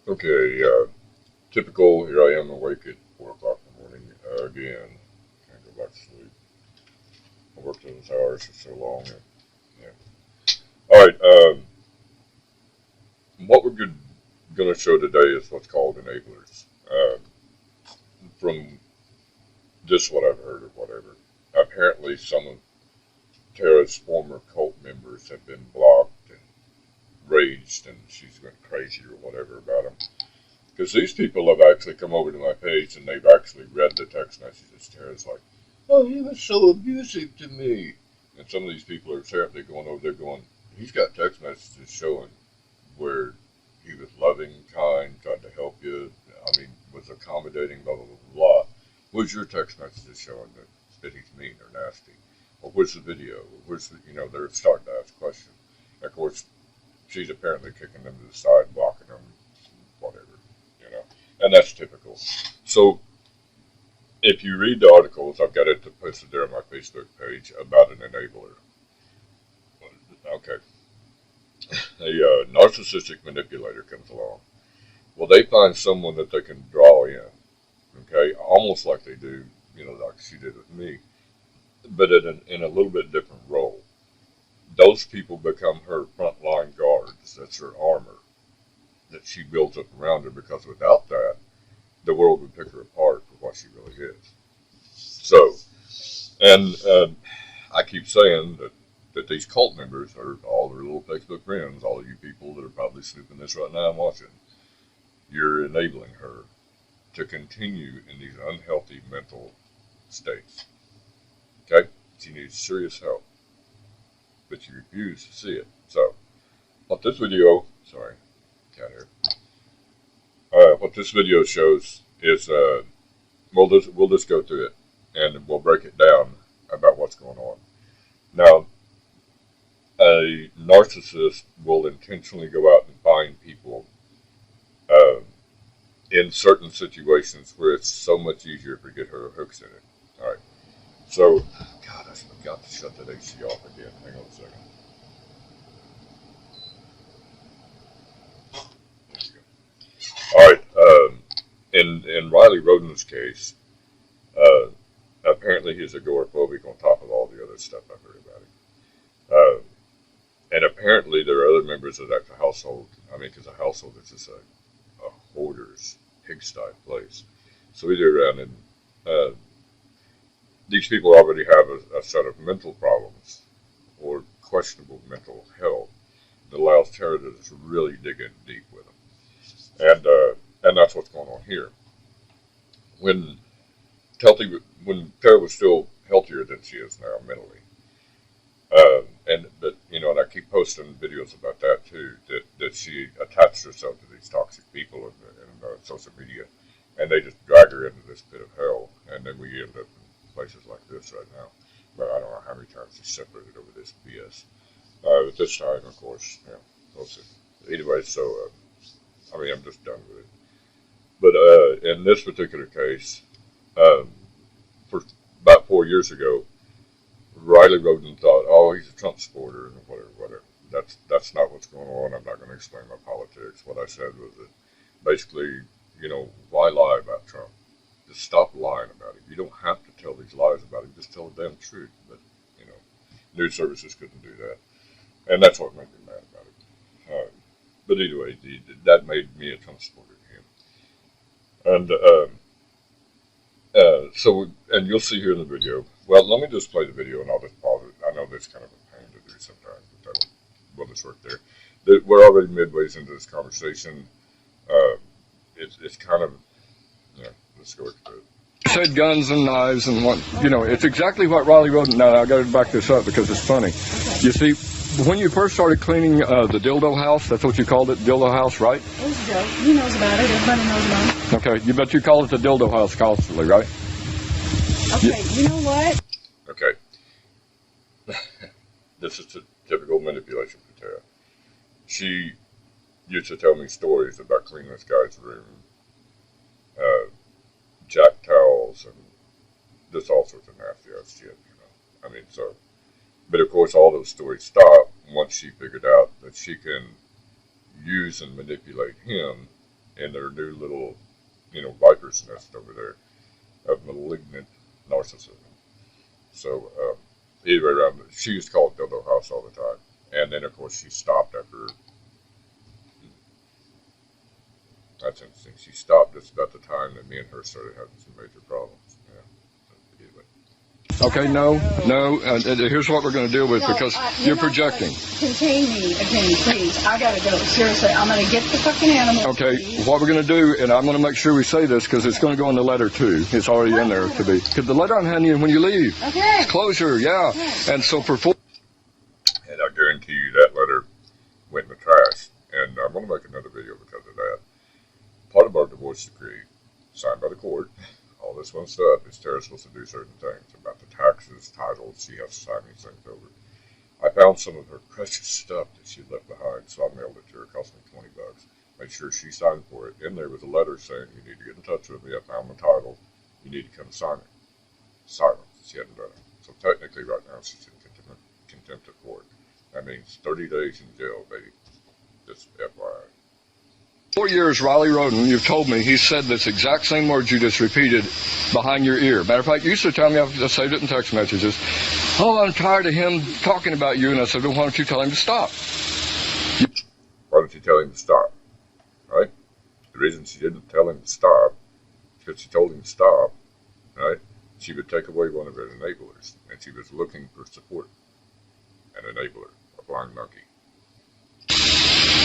Okay, typical, here I am awake at 4 o'clock in the morning again. Can't go back to sleep. I worked those hours for so long. Yeah. All right, what we're going to show today is what's called enablers. From just what I've heard or whatever, apparently some of Tara's former cult members have been blocked and raged, and she's went crazy or whatever about them. Because these people have actually come over to my page and they've actually read the text messages. Tara's like, oh, he was so abusive to me. And some of these people are apparently going over there going, he's got text messages showing where he was loving, kind, tried to help you, I mean, was accommodating, blah, blah, blah, blah. Where's your text messages showing that he's mean or nasty? Or where's the video? Where's the, they're starting to ask questions. Of course, she's apparently kicking them to the side, blocking them, whatever. And that's typical. So if you read the articles, I've got it posted there on my Facebook page about an enabler. Okay. A narcissistic manipulator comes along. Well, they find someone that they can draw in, okay, almost like they do, like she did with me, but in a little bit different role. Those people become her frontline guards. That's her armor that she builds up around her, because without that, the world would pick her apart for what she really is. So, and I keep saying that these cult members are all their little Facebook friends, all of you people that are probably snooping this right now and watching. You're enabling her to continue in these unhealthy mental states. Okay? She needs serious help, but you refuse to see it. So, what this video, sorry, cat here. What this video shows is, we'll just go through it and we'll break it down about what's going on. Now, a narcissist will intentionally go out and find people in certain situations where it's so much easier to get her hooks in it. All right. So, God, I forgot to shut that AC off again. Hang on a second. There you go. All right. In Riley Roden's case, apparently he's agoraphobic on top of all the other stuff I've heard about him. And apparently there are other members of that household. I mean, because a household is just a hoarder's pigsty place. So either around and these people already have a set of mental problems or questionable mental health that allows Tara to just really dig in deep with them. And that's what's going on here. When Tara was still healthier than she is now mentally, and I keep posting videos about that too. That she attached herself to these toxic people in social media, and they just drag her into this pit of hell, and then we end up in places like this right now. But I don't know how many times she's separated over this BS. But this time, of course, we'll see. Anyway, so I mean, I'm just done with it. But in this particular case, for about 4 years ago, Riley Roden thought, oh, he's a Trump supporter and whatever. That's not what's going on. I'm not going to explain my politics. What I said was that basically, why lie about Trump? Just stop lying about him. You don't have to tell these lies about him. Just tell the damn truth. But, news services couldn't do that. And that's what made me mad about it. But anyway, that made me a Trump supporter to him. And you'll see here in the video. Well, let me just play the video and I'll just pause it. I know that's kind of a pain to do sometimes, but we'll just work there. We're already midways into this conversation. It's kind of, let's go through it. Said guns and knives and what, it's exactly what Riley Roden, now I got to back this up because it's funny. You see, when you first started cleaning the dildo house, that's what you called it, dildo house, right? It was a joke. He knows about it. Everybody knows about it. Okay, but you call it the dildo house constantly, right? Okay, you know what? Okay. This is a typical manipulation for Tara. She used to tell me stories about cleaning this guy's room, jack towels, and just all sorts of nasty ass shit, I mean, so. But of course, all those stories stop once she figured out that she can use and manipulate him in their new little, viper's nest over there of malignant narcissism. So, either way around, she used to call it Dildo House all the time. And then, of course, she stopped after. That's interesting. She stopped just about the time that me and her started having some major problems. Yeah. Anyway. Okay, no. Here's what we're going to deal with, because you're projecting. Contain me again, please. I gotta go. Seriously, I'm gonna get the fucking animal. Okay, what we're going to do, and I'm going to make sure we say this because it's going to go in the letter too. It's already in there to be. Because the letter I'm handing you when you leave. Okay. Closure, yeah. Okay. And so for And I guarantee you that letter went in the trash. And I'm going to make another video because of that. Part of our divorce decree, signed by the court, all this one stuff, is Tara's supposed to do certain things about the taxes, titles. She has to sign these things over. I found some of her precious stuff that she left behind, so I mailed it to her. It cost me $20. Made sure she signed for it. In there was a letter saying, you need to get in touch with me. I found the title. You need to come sign it. Silence. She hadn't done it. So technically right now she's in contempt of court. That means 30 days in jail, baby. Just FYI. 4 years, Riley Roden, you've told me, he said this exact same words you just repeated behind your ear. Matter of fact, you used to tell me, I've saved it in text messages, oh, I'm tired of him talking about you. And I said, well, why don't you tell him to stop? Why don't you tell him to stop? Right? The reason she didn't tell him to stop, because she told him to stop, right? She would take away one of her enablers, and she was looking for support. An enabler, a blind monkey.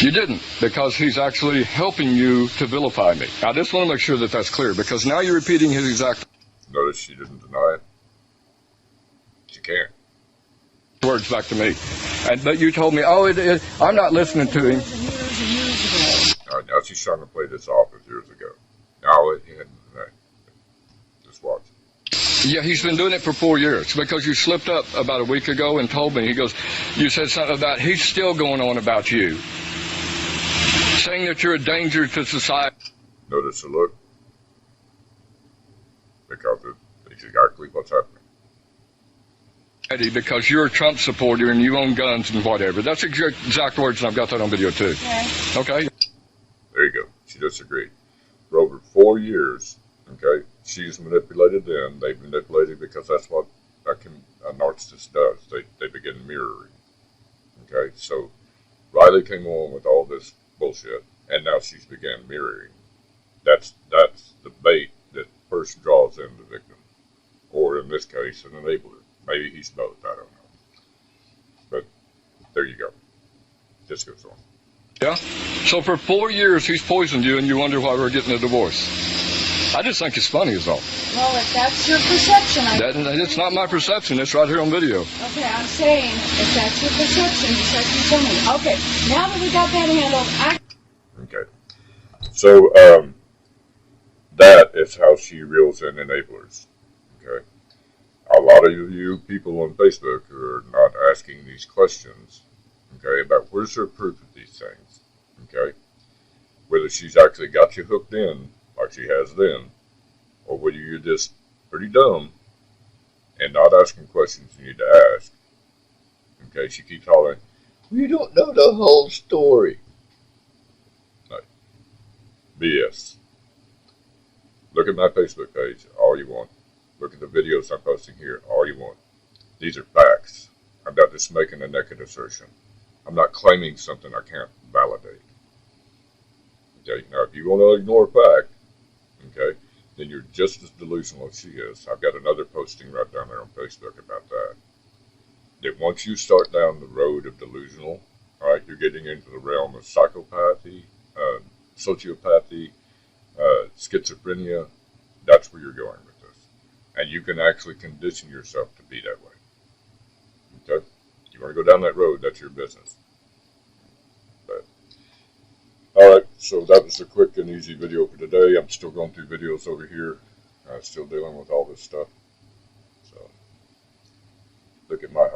You didn't, because he's actually helping you to vilify me. I just want to make sure that that's clear, because now you're repeating his exact Notice she didn't deny it. She can't. words back to me. But you told me, I'm not listening to him. All right, now she's trying to play this off as years ago. Now it hadn't. Just watch. Yeah, he's been doing it for 4 years, because you slipped up about a week ago and told me, he goes, you said something about, he's still going on about you, saying that you're a danger to society. Notice the look? Because it's exactly what's happening. Because you're a Trump supporter and you own guns and whatever. That's exact words, and I've got that on video too. Okay? There you go. She disagreed. For over 4 years, okay, she's manipulated them. They've manipulated because that's what a narcissist does. They begin mirroring. Okay? So Riley came on with all this bullshit, and now she's began mirroring. That's the bait that first draws in the victim. Or in this case, an enabler. Maybe he's both, I don't know. But there you go. Just goes on. Yeah? So for 4 years he's poisoned you, and you wonder why we're getting a divorce. I just think it's funny is all. Well, if that's your perception, it's not my perception. It's right here on video. Okay, I'm saying, if that's your perception, just like you told me. Okay, now that we got that handled, Okay. So, that is how she reels in enablers. Okay. A lot of you people on Facebook are not asking these questions, okay, about where's her proof of these things, okay? Whether she's actually got you hooked in, like she has then, or whether you're just pretty dumb and not asking questions you need to ask, okay? She keeps hollering, well, you don't know the whole story. No. BS. Look at my Facebook page, all you want. Look at the videos I'm posting here, all you want. These are facts. I'm not just making a naked assertion. I'm not claiming something I can't validate. Okay, now if you want to ignore a fact, okay, then you're just as delusional as she is. I've got another posting right down there on Facebook about that. That once you start down the road of delusional, all right, you're getting into the realm of psychopathy, sociopathy, schizophrenia. That's where you're going with this. And you can actually condition yourself to be that way. Okay? You want to go down that road, that's your business. But, alright, so that was a quick and easy video for today. I'm still going through videos over here. Still dealing with all this stuff. So, look at my